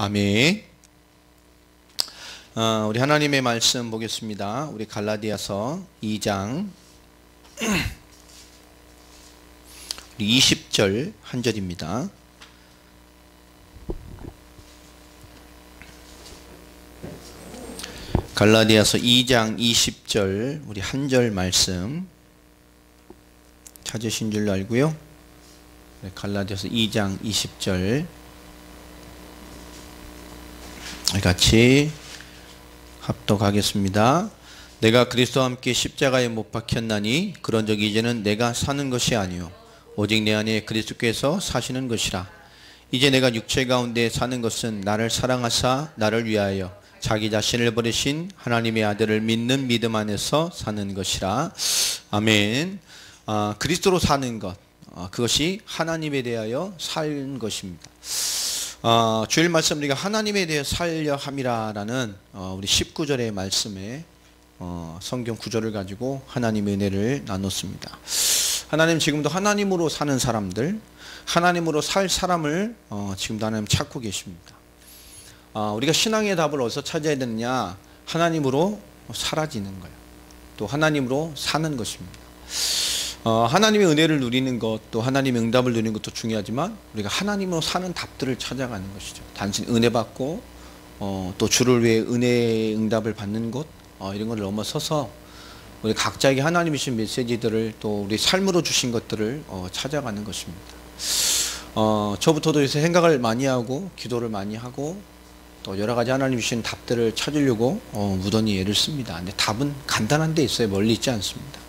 아멘. 우리 하나님의 말씀 보겠습니다. 우리 갈라디아서 2장 20절 한 절입니다. 갈라디아서 2장 20절 우리 한 절 말씀 찾으신 줄 알고요. 갈라디아서 2장 20절 같이 합독하겠습니다. 내가 그리스도와 함께 십자가에 못 박혔나니 그런즉 이제는 내가 사는 것이 아니요 오직 내 안에 그리스도께서 사시는 것이라. 이제 내가 육체 가운데 사는 것은 나를 사랑하사 나를 위하여 자기 자신을 버리신 하나님의 아들을 믿는 믿음 안에서 사는 것이라. 아멘. 그리스도로 사는 것, 그것이 하나님에 대하여 사는 것입니다. 주일 말씀 우리가 하나님에 대해 살려 함이라라는 우리 19절의 말씀에 성경 구절을 가지고 하나님의 은혜를 나눴습니다. 하나님 지금도 하나님으로 사는 사람들, 하나님으로 살 사람을 지금도 하나님 찾고 계십니다. 우리가 신앙의 답을 어디서 찾아야 되느냐? 하나님으로 사라지는 거예요. 또 하나님으로 사는 것입니다. 하나님의 은혜를 누리는 것, 또 하나님의 응답을 누리는 것도 중요하지만 우리가 하나님으로 사는 답들을 찾아가는 것이죠. 단순히 은혜 받고 또 주를 위해 은혜의 응답을 받는 것, 이런 걸 넘어서서 우리 각자에게 하나님이 주신 메시지들을 또 우리 삶으로 주신 것들을 찾아가는 것입니다. 저부터도 요새 생각을 많이 하고 기도를 많이 하고 또 여러 가지 하나님이 주신 답들을 찾으려고 무던히 애를 씁니다. 근데 답은 간단한 데 있어요. 멀리 있지 않습니다.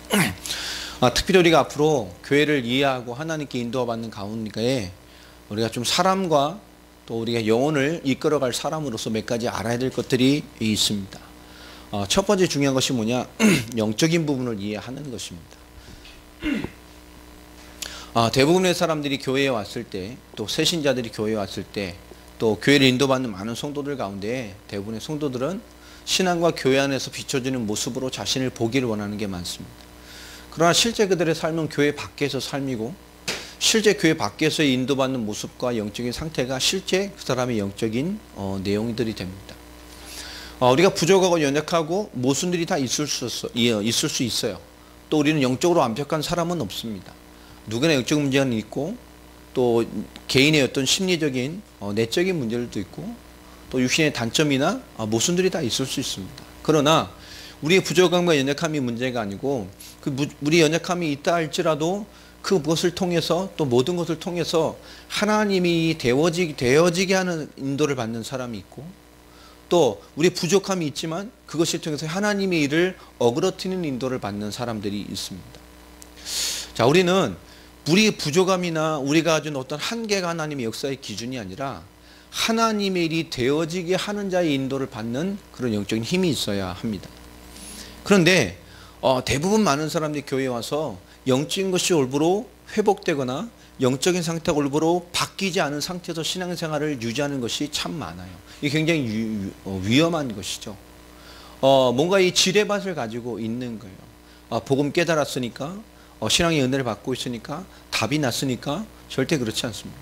특별히 우리가 앞으로 교회를 이해하고 하나님께 인도받는 가운데 우리가 좀 사람과 또 우리가 영혼을 이끌어갈 사람으로서 몇 가지 알아야 될 것들이 있습니다. 첫 번째 중요한 것이 뭐냐? 영적인 부분을 이해하는 것입니다. 대부분의 사람들이 교회에 왔을 때, 또 새신자들이 교회에 왔을 때, 또 교회를 인도받는 많은 성도들 가운데 대부분의 성도들은 신앙과 교회 안에서 비춰지는 모습으로 자신을 보기를 원하는 게 많습니다. 그러나 실제 그들의 삶은 교회 밖에서 삶이고 실제 교회 밖에서 인도받는 모습과 영적인 상태가 실제 그 사람의 영적인 내용들이 됩니다. 우리가 부족하고 연약하고 모순들이 다 있을 수 있어요. 또 우리는 영적으로 완벽한 사람은 없습니다. 누구나 영적 문제는 있고 또 개인의 어떤 심리적인 내적인 문제들도 있고 또 육신의 단점이나 모순들이 다 있을 수 있습니다. 그러나 우리의 부족함과 연약함이 문제가 아니고 우리 연약함이 있다 할지라도 그것을 통해서 또 모든 것을 통해서 하나님이 되어지게 하는 인도를 받는 사람이 있고 또 우리 부족함이 있지만 그것을 통해서 하나님의 일을 어그러뜨리는 인도를 받는 사람들이 있습니다. 자, 우리는 우리의 부족함이나 우리가 가진 어떤 한계가 하나님의 역사의 기준이 아니라 하나님의 일이 되어지게 하는 자의 인도를 받는 그런 영적인 힘이 있어야 합니다. 그런데 대부분 많은 사람들이 교회에 와서 영적인 것이 올바로 회복되거나 영적인 상태가 올바로 바뀌지 않은 상태에서 신앙생활을 유지하는 것이 참 많아요. 이게 굉장히 위험한 것이죠. 뭔가 이 지뢰밭을 가지고 있는 거예요. 복음 깨달았으니까 신앙의 은혜를 받고 있으니까 답이 났으니까 절대 그렇지 않습니다.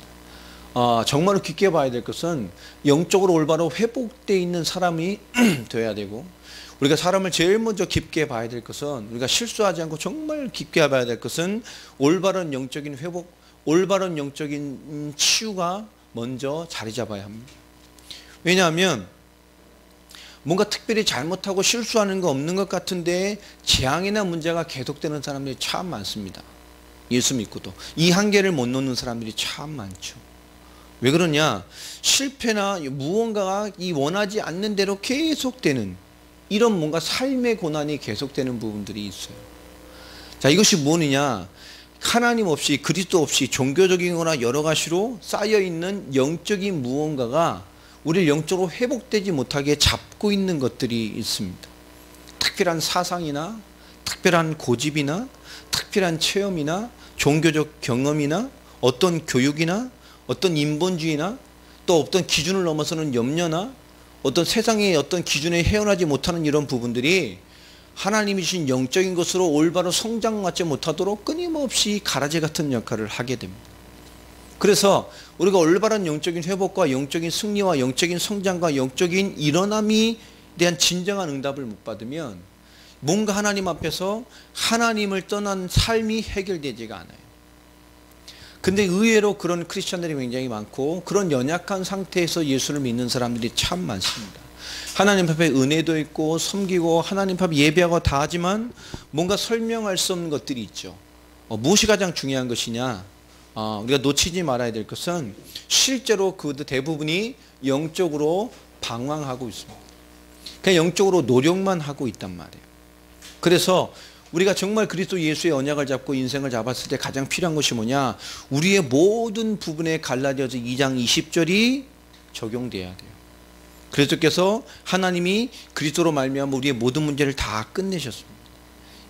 정말로 깊게 봐야 될 것은 영적으로 올바로 회복되어 있는 사람이 되어야 되고 우리가 사람을 제일 먼저 깊게 봐야 될 것은 우리가 실수하지 않고 정말 깊게 봐야 될 것은 올바른 영적인 회복, 올바른 영적인 치유가 먼저 자리 잡아야 합니다. 왜냐하면 뭔가 특별히 잘못하고 실수하는 거 없는 것 같은데 재앙이나 문제가 계속되는 사람들이 참 많습니다. 예수 믿고도 이 한계를 못 놓는 사람들이 참 많죠. 왜 그러냐? 실패나 무언가가 이 원하지 않는 대로 계속되는 이런 뭔가 삶의 고난이 계속되는 부분들이 있어요. 자, 이것이 뭐느냐? 하나님 없이 그리스도 없이 종교적인 거나 여러 가지로 쌓여있는 영적인 무언가가 우리를 영적으로 회복되지 못하게 잡고 있는 것들이 있습니다. 특별한 사상이나 특별한 고집이나 특별한 체험이나 종교적 경험이나 어떤 교육이나 어떤 인본주의나 또 어떤 기준을 넘어서는 염려나 어떤 세상의 어떤 기준에 헤어나지 못하는 이런 부분들이 하나님이 주신 영적인 것으로 올바로 성장하지 못하도록 끊임없이 가라지 같은 역할을 하게 됩니다. 그래서 우리가 올바른 영적인 회복과 영적인 승리와 영적인 성장과 영적인 일어남이 대한 진정한 응답을 못 받으면 뭔가 하나님 앞에서 하나님을 떠난 삶이 해결되지가 않아요. 근데 의외로 그런 크리스천들이 굉장히 많고 그런 연약한 상태에서 예수를 믿는 사람들이 참 많습니다. 하나님 앞에 은혜도 있고 섬기고 하나님 앞에 예배하고 다 하지만 뭔가 설명할 수 없는 것들이 있죠. 무엇이 가장 중요한 것이냐? 우리가 놓치지 말아야 될 것은 실제로 그 대부분이 영적으로 방황하고 있습니다. 그냥 영적으로 노력만 하고 있단 말이에요. 그래서 우리가 정말 그리스도 예수의 언약을 잡고 인생을 잡았을 때 가장 필요한 것이 뭐냐? 우리의 모든 부분에 갈라디아서 2장 20절이 적용돼야 돼요. 그리스도께서 하나님이 그리스도로 말미암아 우리의 모든 문제를 다 끝내셨습니다.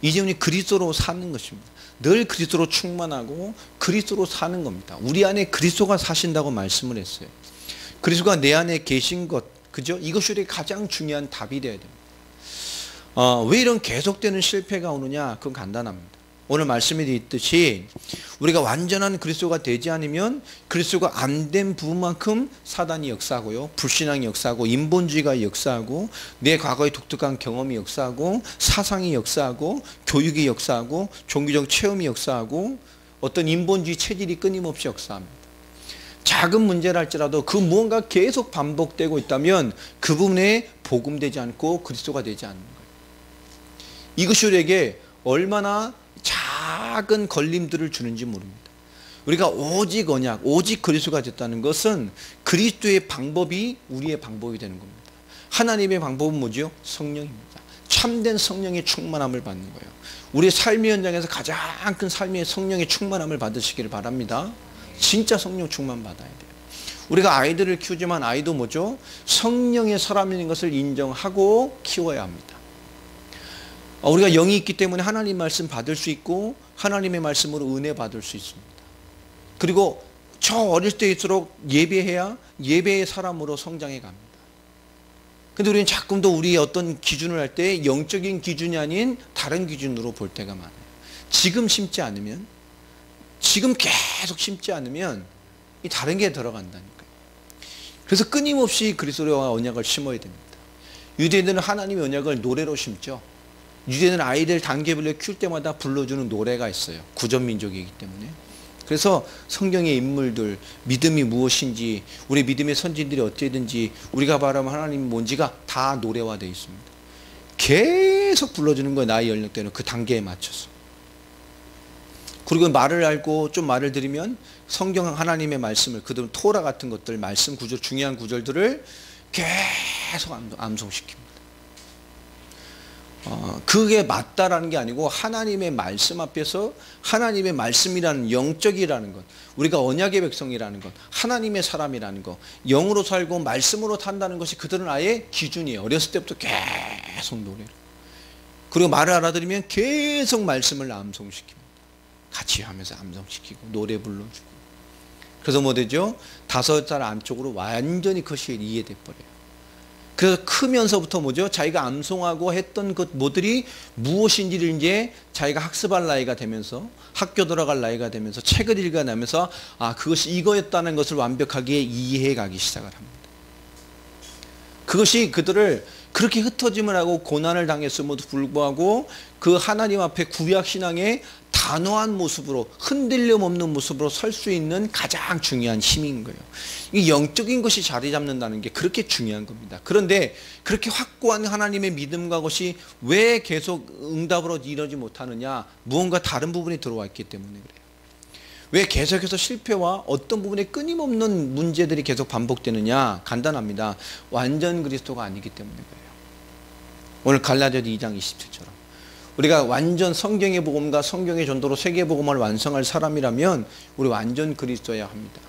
이제 우리 그리스도로 사는 것입니다. 늘 그리스도로 충만하고 그리스도로 사는 겁니다. 우리 안에 그리스도가 사신다고 말씀을 했어요. 그리스도가 내 안에 계신 것, 그죠? 이것이 우리의 가장 중요한 답이 되어야 됩니다. 왜 이런 계속되는 실패가 오느냐? 그건 간단합니다. 오늘 말씀이 있듯이 우리가 완전한 그리스도가 되지 않으면 그리스도가 안 된 부분만큼 사단이 역사하고요, 불신앙이 역사하고 인본주의가 역사하고 내 과거의 독특한 경험이 역사하고 사상이 역사하고 교육이 역사하고 종교적 체험이 역사하고 어떤 인본주의 체질이 끊임없이 역사합니다. 작은 문제라 할지라도 그 무언가 계속 반복되고 있다면 그 부분에 복음되지 않고 그리스도가 되지 않는 거예요. 이것이 우리에게 얼마나 작은 걸림들을 주는지 모릅니다. 우리가 오직 언약, 오직 그리스도가 됐다는 것은 그리스도의 방법이 우리의 방법이 되는 겁니다. 하나님의 방법은 뭐죠? 성령입니다. 참된 성령의 충만함을 받는 거예요. 우리의 삶의 현장에서 가장 큰 삶의 성령의 충만함을 받으시기를 바랍니다. 진짜 성령 충만 받아야 돼요. 우리가 아이들을 키우지만 아이도 뭐죠? 성령의 사람인 것을 인정하고 키워야 합니다. 우리가 영이 있기 때문에 하나님 말씀 받을 수 있고 하나님의 말씀으로 은혜 받을 수 있습니다. 그리고 저 어릴 때일수록 예배해야 예배의 사람으로 성장해 갑니다. 근데 우리는 자꾸도 우리의 어떤 기준을 할 때 영적인 기준이 아닌 다른 기준으로 볼 때가 많아요. 지금 심지 않으면, 지금 계속 심지 않으면 이 다른 게 들어간다니까요. 그래서 끊임없이 그리스도와 언약을 심어야 됩니다. 유대인들은 하나님의 언약을 노래로 심죠. 유대인은 아이들 단계별로 키울 때마다 불러주는 노래가 있어요. 구전민족이기 때문에. 그래서 성경의 인물들, 믿음이 무엇인지, 우리 믿음의 선진들이 어찌든지, 우리가 바라는 하나님이 뭔지가 다 노래화되어 있습니다. 계속 불러주는 거예요. 나이 연령대는 그 단계에 맞춰서. 그리고 말을 알고 좀 말을 들으면 성경 하나님의 말씀을, 그들 토라 같은 것들, 말씀 구절, 중요한 구절들을 계속 암송시킵니다. 그게 맞다라는 게 아니고 하나님의 말씀 앞에서 하나님의 말씀이라는 영적이라는 것, 우리가 언약의 백성이라는 것, 하나님의 사람이라는 것, 영으로 살고 말씀으로 산다는 것이 그들은 아예 기준이에요. 어렸을 때부터 계속 노래를. 그리고 말을 알아들으면 계속 말씀을 암송시킵니다. 같이 하면서 암송시키고 노래 불러주고. 그래서 뭐 되죠? 5살 안쪽으로 완전히 그것이 이해돼 버려요. 그래서 크면서부터 뭐죠? 자기가 암송하고 했던 것 뭐들이 무엇인지를 이제 자기가 학습할 나이가 되면서, 학교 들어갈 나이가 되면서, 책을 읽어내면서 그것이 이거였다는 것을 완벽하게 이해해 가기 시작을 합니다. 그것이 그들을 그렇게 흩어짐을 하고 고난을 당했음에도 불구하고 그 하나님 앞에 구약신앙의 단호한 모습으로, 흔들림 없는 모습으로 설 수 있는 가장 중요한 힘인 거예요. 이 영적인 것이 자리 잡는다는 게 그렇게 중요한 겁니다. 그런데 그렇게 확고한 하나님의 믿음과 것이 왜 계속 응답으로 이루어지지 못하느냐? 무언가 다른 부분이 들어와 있기 때문에 그래요. 왜 계속해서 실패와 어떤 부분에 끊임없는 문제들이 계속 반복되느냐? 간단합니다. 완전 그리스도가 아니기 때문에 그래요. 오늘 갈라디아서 2장 27처럼 우리가 완전 성경의 복음과 성경의 전도로 세계 복음을 완성할 사람이라면 우리 완전 그리스도여야 합니다.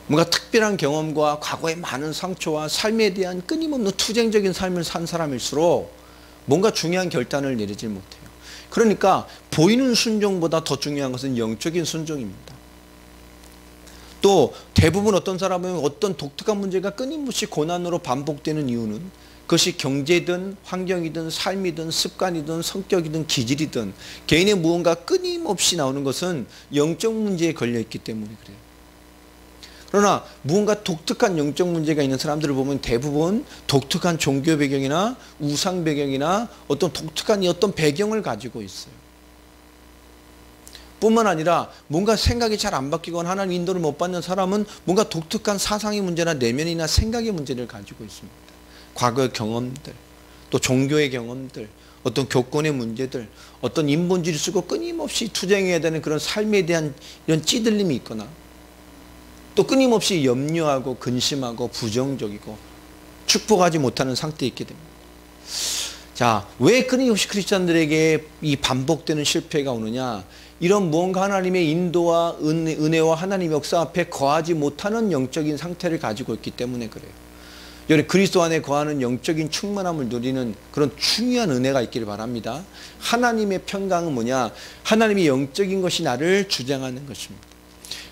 뭔가 특별한 경험과 과거의 많은 상처와 삶에 대한 끊임없는 투쟁적인 삶을 산 사람일수록 뭔가 중요한 결단을 내리지 못해요. 그러니까 보이는 순종보다 더 중요한 것은 영적인 순종입니다. 또 대부분 어떤 사람은 어떤 독특한 문제가 끊임없이 고난으로 반복되는 이유는 그것이 경제든 환경이든 삶이든 습관이든 성격이든 기질이든 개인의 무언가 끊임없이 나오는 것은 영적 문제에 걸려있기 때문에 그래요. 그러나 무언가 독특한 영적 문제가 있는 사람들을 보면 대부분 독특한 종교 배경이나 우상 배경이나 어떤 독특한 어떤 배경을 가지고 있어요. 뿐만 아니라 뭔가 생각이 잘 안 바뀌거나 하나님 인도를 못 받는 사람은 뭔가 독특한 사상의 문제나 내면이나 생각의 문제를 가지고 있습니다. 과거의 경험들, 또 종교의 경험들, 어떤 교권의 문제들, 어떤 인본주의를 쓰고 끊임없이 투쟁해야 되는 그런 삶에 대한 이런 찌들림이 있거나 또 끊임없이 염려하고 근심하고 부정적이고 축복하지 못하는 상태에 있게 됩니다. 자, 왜 끊임없이 크리스찬들에게 이 반복되는 실패가 오느냐? 이런 무언가 하나님의 인도와 은혜와 하나님의 역사 앞에 거하지 못하는 영적인 상태를 가지고 있기 때문에 그래요. 여러분, 그리스도 안에 거하는 영적인 충만함을 누리는 그런 중요한 은혜가 있기를 바랍니다. 하나님의 평강은 뭐냐? 하나님의 영적인 것이 나를 주장하는 것입니다.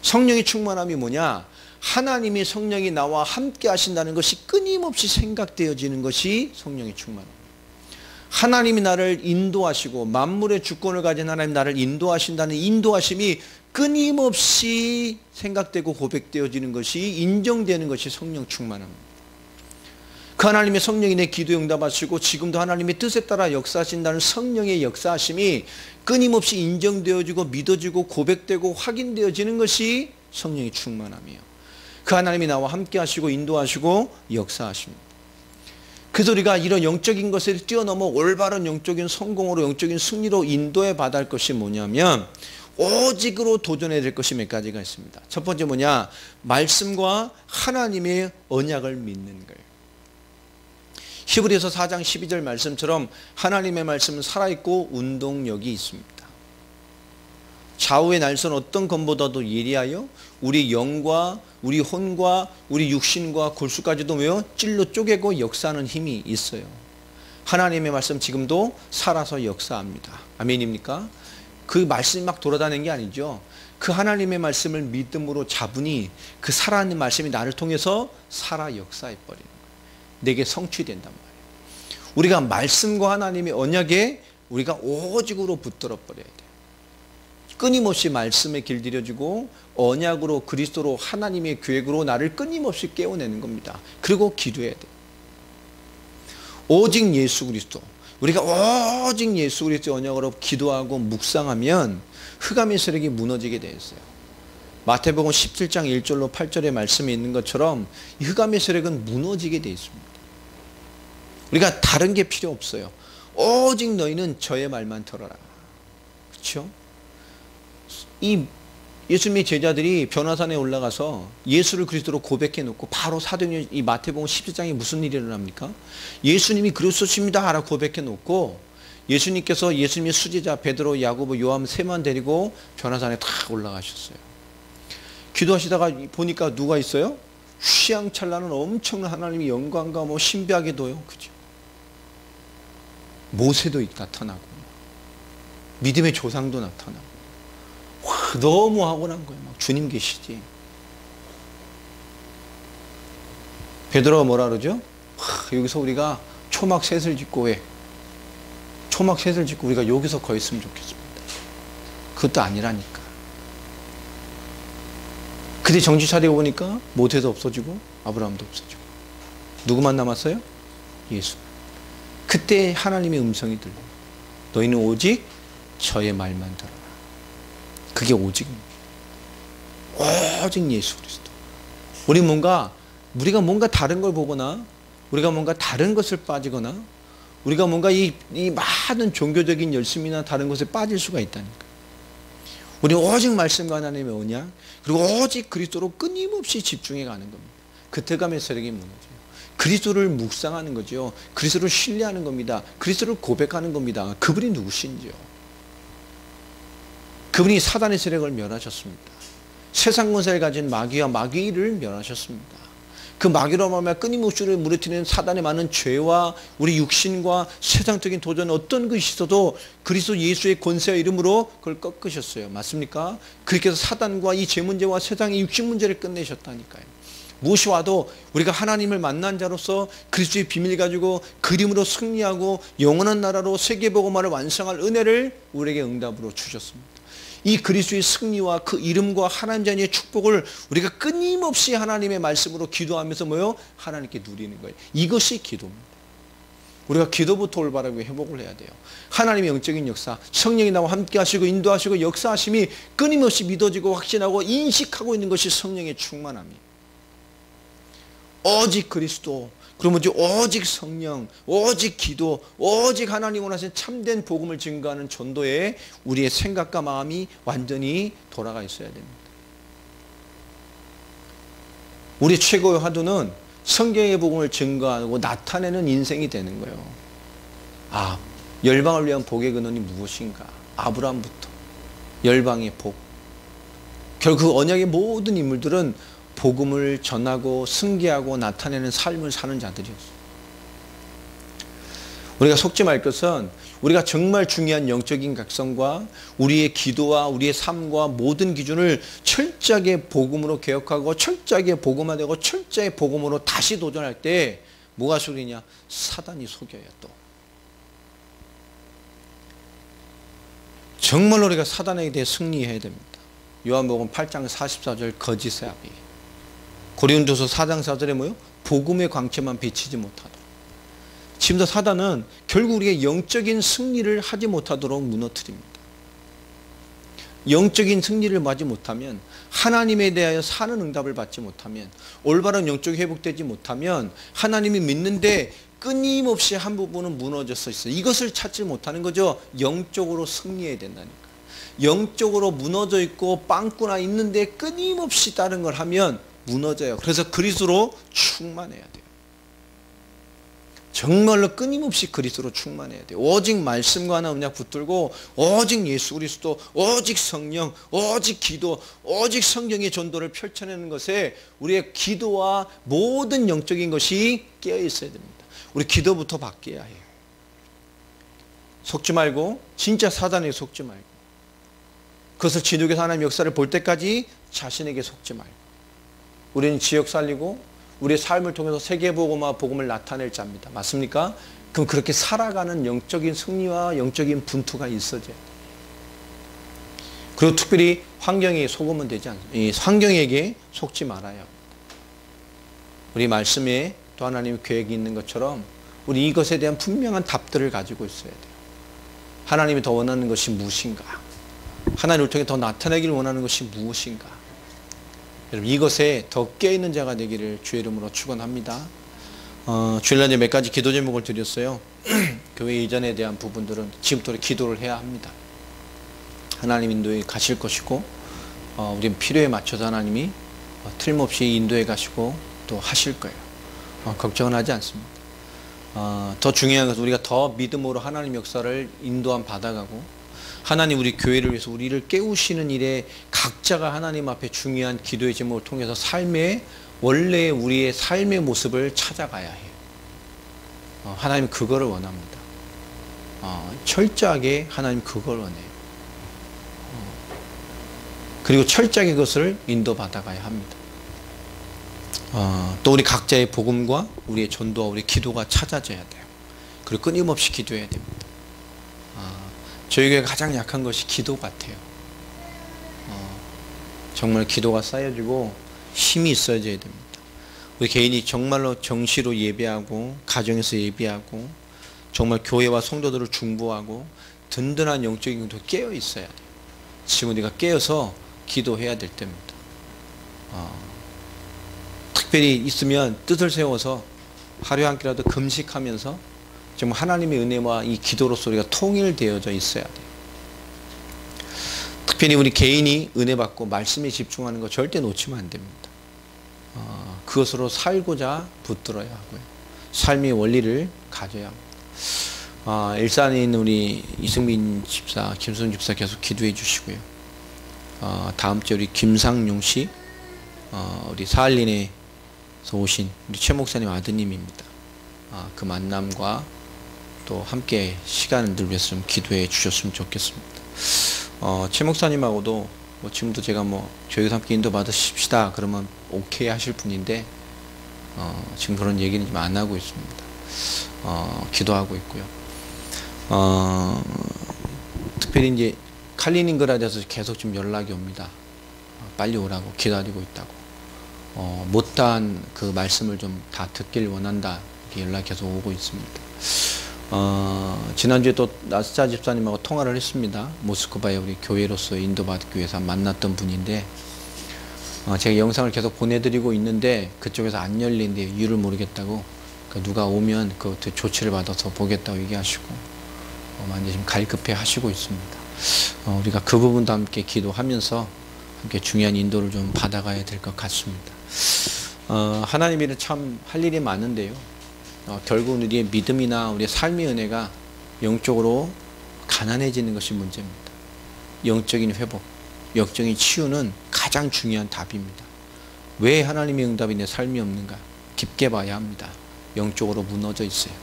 성령의 충만함이 뭐냐? 하나님의 성령이 나와 함께 하신다는 것이 끊임없이 생각되어지는 것이 성령의 충만함. 하나님이 나를 인도하시고 만물의 주권을 가진 하나님 나를 인도하신다는 인도하심이 끊임없이 생각되고 고백되어지는 것이 인정되는 것이 성령 충만함입니다. 그 하나님의 성령이 내 기도 응답하시고 지금도 하나님의 뜻에 따라 역사하신다는 성령의 역사하심이 끊임없이 인정되어지고 믿어지고 고백되고 확인되어지는 것이 성령의 충만함이에요. 그 하나님이 나와 함께 하시고 인도하시고 역사하십니다. 그래서 우리가 이런 영적인 것을 뛰어넘어 올바른 영적인 성공으로 영적인 승리로 인도해 받아야 할 것이 뭐냐면 오직으로 도전해야 될 것이 몇 가지가 있습니다. 첫 번째 뭐냐? 말씀과 하나님의 언약을 믿는 거예요. 히브리서 4장 12절 말씀처럼 하나님의 말씀은 살아있고 운동력이 있습니다. 좌우의 날선 어떤 검보다도 예리하여 우리 영과 우리 혼과 우리 육신과 골수까지도 왜요? 찔러 쪼개고 역사하는 힘이 있어요. 하나님의 말씀 지금도 살아서 역사합니다. 아멘입니까? 그 말씀이 막 돌아다니는 게 아니죠. 그 하나님의 말씀을 믿음으로 잡으니 그 살아있는 말씀이 나를 통해서 살아 역사해 버리는 거예요. 내게 성취된단 말이에요. 우리가 말씀과 하나님의 언약에 우리가 오직으로 붙들어 버려야 돼요. 끊임없이 말씀에 길들여지고 언약으로 그리스도로 하나님의 계획으로 나를 끊임없이 깨워내는 겁니다. 그리고 기도해야 돼요. 오직 예수 그리스도, 우리가 오직 예수 그리스도의 언약으로 기도하고 묵상하면 흑암의 세력이 무너지게 되어 있어요. 마태복음 17장 1절로 8절의 말씀이 있는 것처럼 이 흑암의 세력은 무너지게 되어 있습니다. 우리가 다른 게 필요 없어요. 오직 너희는 저의 말만 들어라. 그렇죠? 이 예수님의 제자들이 변화산에 올라가서 예수를 그리스도로 고백해 놓고 바로 사도행전 이 마태복음 17장에 무슨 일이 일어납니까? 예수님이 그리스도십니다 라고 고백해 놓고 예수님께서 예수님의 수제자 베드로, 야고보, 요한 세만 데리고 변화산에 탁 올라가셨어요. 기도하시다가 보니까 누가 있어요? 휘황찬란한 엄청난 하나님의 영광과 뭐 신비하게도요. 그죠? 모세도 나타나고 믿음의 조상도 나타나고 너무 하고난 거예요. 막 주님 계시지. 베드로가 뭐라 그러죠? 여기서 우리가 초막 셋을 짓고 왜? 초막 셋을 짓고 우리가 여기서 거했으면 좋겠습니다. 그것도 아니라니까. 그때 정신 차리고 보니까 모세도 없어지고 아브라함도 없어지고 누구만 남았어요? 예수. 그때 하나님의 음성이 들려요. 너희는 오직 저의 말만 들어라. 그게 오직입니다. 오직 예수 그리스도. 우리가 뭔가 다른 걸 보거나 우리가 뭔가 다른 것을 빠지거나 우리가 뭔가 이 많은 종교적인 열심이나 다른 것에 빠질 수가 있다니까. 우리는 오직 말씀과 하나님의 언약 그리고 오직 그리스도로 끊임없이 집중해 가는 겁니다. 그때 가면 세력이 무너져요. 그리스도를 묵상하는 거죠. 그리스도를 신뢰하는 겁니다. 그리스도를 고백하는 겁니다. 그분이 누구신지요? 그분이 사단의 세력을 멸하셨습니다. 세상 권세를 가진 마귀와 마귀를 멸하셨습니다. 그 마귀로 말하면 끊임없이 무너뜨리는 사단의 많은 죄와 우리 육신과 세상적인 도전 어떤 것이 있어도 그리스도 예수의 권세와 이름으로 그걸 꺾으셨어요. 맞습니까? 그렇게 해서 사단과 이 죄 문제와 세상의 육신 문제를 끝내셨다니까요. 무엇이 와도 우리가 하나님을 만난 자로서 그리스도의 비밀 가지고 그 이름으로 승리하고 영원한 나라로 세계복음화를 완성할 은혜를 우리에게 응답으로 주셨습니다. 이 그리스도의 승리와 그 이름과 하나님 자녀의 축복을 우리가 끊임없이 하나님의 말씀으로 기도하면서 뭐요? 하나님께 누리는 거예요. 이것이 기도입니다. 우리가 기도부터 올바르게 회복을 해야 돼요. 하나님의 영적인 역사, 성령이 나와 함께 하시고 인도하시고 역사하심이 끊임없이 믿어지고 확신하고 인식하고 있는 것이 성령의 충만함이에요. 오직 그리스도, 그러면 오직 성령, 오직 기도, 오직 하나님 원하시는 참된 복음을 증거하는 전도에 우리의 생각과 마음이 완전히 돌아가 있어야 됩니다. 우리 최고의 화두는 성경의 복음을 증거하고 나타내는 인생이 되는 거예요. 아, 열방을 위한 복의 근원이 무엇인가? 아브라함부터 열방의 복. 결국 그 언약의 모든 인물들은 복음을 전하고 승계하고 나타내는 삶을 사는 자들이었어요. 우리가 속지 말 것은 우리가 정말 중요한 영적인 각성과 우리의 기도와 우리의 삶과 모든 기준을 철저하게 복음으로 개혁하고 철저하게 복음화되고 철저하게 복음으로 다시 도전할 때 뭐가 속이냐? 사단이 속여요. 또 정말로 우리가 사단에게 대해 승리해야 됩니다. 요한복음 8장 44절 거짓의 아비, 고린도서 4장 4절에 뭐요? 복음의 광채만 비치지 못하도록. 지금도 사단은 결국 우리의 영적인 승리를 하지 못하도록 무너뜨립니다. 영적인 승리를 하지 못하면, 하나님에 대하여 사는 응답을 받지 못하면, 올바른 영적이 회복되지 못하면 하나님이 믿는데 끊임없이 한 부분은 무너져 있어요. 이것을 찾지 못하는 거죠. 영적으로 승리해야 된다니까. 영적으로 무너져 있고 빵꾸나 있는데 끊임없이 다른 걸 하면 무너져요. 그래서 그리스도로 충만해야 돼요. 정말로 끊임없이 그리스도로 충만해야 돼요. 오직 말씀과 하나 언약 붙들고 오직 예수 그리스도, 오직 성령, 오직 기도, 오직 성경의 전도를 펼쳐내는 것에 우리의 기도와 모든 영적인 것이 깨어 있어야 됩니다. 우리 기도부터 바뀌어야 해요. 속지 말고, 진짜 사단에게 속지 말고, 그것을 진흙에서 하나님의 역사를 볼 때까지 자신에게 속지 말고, 우리는 지역 살리고 우리의 삶을 통해서 세계복음화 복음을 나타낼 자입니다. 맞습니까? 그럼 그렇게 살아가는 영적인 승리와 영적인 분투가 있어져야 돼요. 그리고 특별히 환경에 속으면 되지 않습니다. 이 환경에게 속지 말아야 합니다. 우리 말씀에 또 하나님의 계획이 있는 것처럼 우리 이것에 대한 분명한 답들을 가지고 있어야 돼요. 하나님이 더 원하는 것이 무엇인가? 하나님을 통해 더 나타내기를 원하는 것이 무엇인가? 여러분, 이것에 더 깨어있는 자가 되기를 주의 이름으로 축원합니다. 주일날에 몇 가지 기도 제목을 드렸어요. 교회 이전에 대한 부분들은 지금부터 기도를 해야 합니다. 하나님 인도에 가실 것이고, 우리는 필요에 맞춰서 하나님이 틀림없이 인도해 가시고 또 하실 거예요. 걱정은 하지 않습니다. 더 중요한 것은 우리가 더 믿음으로 하나님 역사를 인도함 받아가고, 하나님 우리 교회를 위해서 우리를 깨우시는 일에 각자가 하나님 앞에 중요한 기도의 제목을 통해서 삶의 원래 우리의 삶의 모습을 찾아가야 해요. 하나님 그거를 원합니다. 철저하게 하나님 그걸 원해요. 그리고 철저하게 그것을 인도받아가야 합니다. 또 우리 각자의 복음과 우리의 전도와 우리 기도가 찾아져야 돼요. 그리고 끊임없이 기도해야 됩니다. 저희 교회가 가장 약한 것이 기도 같아요. 정말 기도가 쌓여지고 힘이 있어져야 됩니다. 우리 개인이 정말로 정시로 예배하고 가정에서 예배하고 정말 교회와 성도들을 중보하고 든든한 영적인 기도 깨어 있어야 돼요. 지금 우리가 깨어서 기도해야 될 때입니다. 특별히 있으면 뜻을 세워서 하루에 한 끼라도 금식하면서 정말 하나님의 은혜와 이 기도로서 우리가 통일되어져 있어야 돼요. 특별히 우리 개인이 은혜 받고 말씀에 집중하는 거 절대 놓치면 안 됩니다. 그것으로 살고자 붙들어야 하고요. 삶의 원리를 가져야 합니다. 일산에 있는 우리 이승민 집사, 김순 집사 계속 기도해 주시고요. 다음 주에 우리 김상용 씨, 우리 사할린에서 오신 우리 최 목사님 아드님입니다. 그 만남과 또 함께 시간을 위해서 좀 기도해 주셨으면 좋겠습니다. 최 목사님하고도 지금도 제가 저희가 함께 인도 받으십시다 그러면 오케이 하실 분인데 지금 그런 얘기는 좀 안 하고 있습니다. 기도하고 있고요. 특별히 이제 칼리닝그라드에서 계속 좀 연락이 옵니다. 빨리 오라고 기다리고 있다고. 못다한 그 말씀을 좀 다 듣길 원한다. 이렇게 연락이 계속 오고 있습니다. 지난주에 또 나스자 집사님하고 통화를 했습니다. 모스크바에 우리 교회로서 인도받기 위해서 만났던 분인데, 제가 영상을 계속 보내드리고 있는데 그쪽에서 안 열린데 이유를 모르겠다고, 누가 오면 그 조치를 받아서 보겠다고 얘기하시고 많이 지금 갈급해 하시고 있습니다. 우리가 그 부분도 함께 기도하면서 함께 중요한 인도를 좀 받아가야 될 것 같습니다. 하나님이 참 할 일이 많은데요. 결국은 우리의 믿음이나 우리의 삶의 은혜가 영적으로 가난해지는 것이 문제입니다. 영적인 회복, 영적인 치유는 가장 중요한 답입니다. 왜 하나님의 응답이 내 삶이 없는가? 깊게 봐야 합니다. 영적으로 무너져 있어요.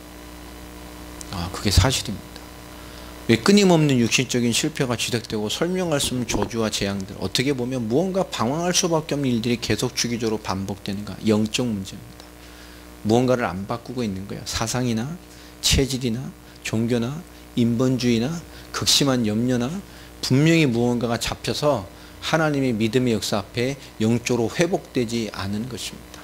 그게 사실입니다. 왜 끊임없는 육신적인 실패가 지속되고 설명할 수 없는 저주와 재앙들, 어떻게 보면 무언가 방황할 수밖에 없는 일들이 계속 주기적으로 반복되는가? 영적 문제입니다. 무언가를 안 바꾸고 있는 거예요. 사상이나 체질이나 종교나 인본주의나 극심한 염려나 분명히 무언가가 잡혀서 하나님의 믿음의 역사 앞에 영적으로 회복되지 않은 것입니다.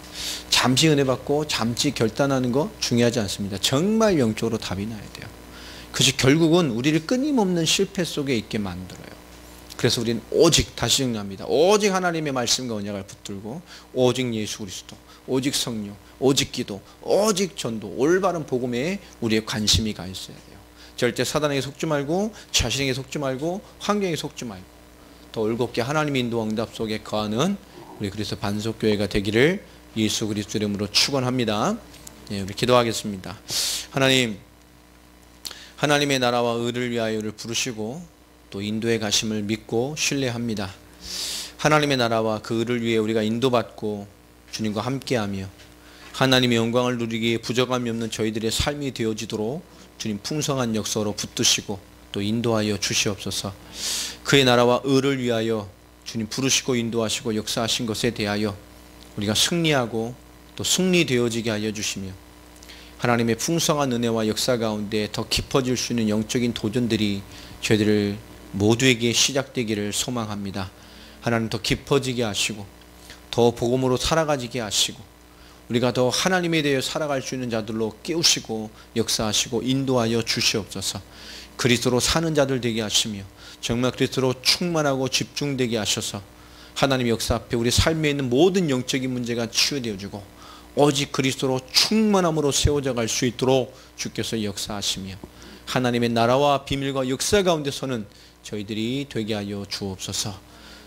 잠시 은혜 받고 잠시 결단하는 거 중요하지 않습니다. 정말 영적으로 답이 나야 돼요. 그것이 결국은 우리를 끊임없는 실패 속에 있게 만들어요. 그래서 우리는 오직, 다시 정리합니다, 오직 하나님의 말씀과 언약을 붙들고 오직 예수 그리스도, 오직 성령, 오직 기도, 오직 전도, 올바른 복음에 우리의 관심이 가 있어야 돼요. 절대 사단에게 속지 말고 자신에게 속지 말고 환경에 속지 말고 더 올곧게 하나님의 인도 응답 속에 거하는 우리 그리스도 반석교회가 되기를 예수 그리스도 이름으로 축원합니다. 우리 기도하겠습니다. 하나님의 나라와 의를 위하여를 부르시고 또 인도에 가심을 믿고 신뢰합니다. 하나님의 나라와 그 의를 위해 우리가 인도받고 주님과 함께하며 하나님의 영광을 누리기에 부족함이 없는 저희들의 삶이 되어지도록 주님 풍성한 역사로 붙드시고 또 인도하여 주시옵소서. 그의 나라와 의를 위하여 주님 부르시고 인도하시고 역사하신 것에 대하여 우리가 승리하고 또 승리되어지게 하여 주시며 하나님의 풍성한 은혜와 역사 가운데 더 깊어질 수 있는 영적인 도전들이 저희들 모두에게 시작되기를 소망합니다. 하나님 더 깊어지게 하시고 더 복음으로 살아가지게 하시고 우리가 더 하나님에 대해 살아갈 수 있는 자들로 깨우시고 역사하시고 인도하여 주시옵소서. 그리스도로 사는 자들 되게 하시며 정말 그리스도로 충만하고 집중되게 하셔서 하나님의 역사 앞에 우리 삶에 있는 모든 영적인 문제가 치유되어지고 오직 그리스도로 충만함으로 세워져 갈 수 있도록 주께서 역사하시며 하나님의 나라와 비밀과 역사 가운데서는 저희들이 되게 하여 주옵소서.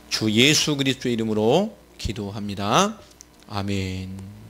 주 예수 그리스도의 이름으로 기도합니다. 아멘.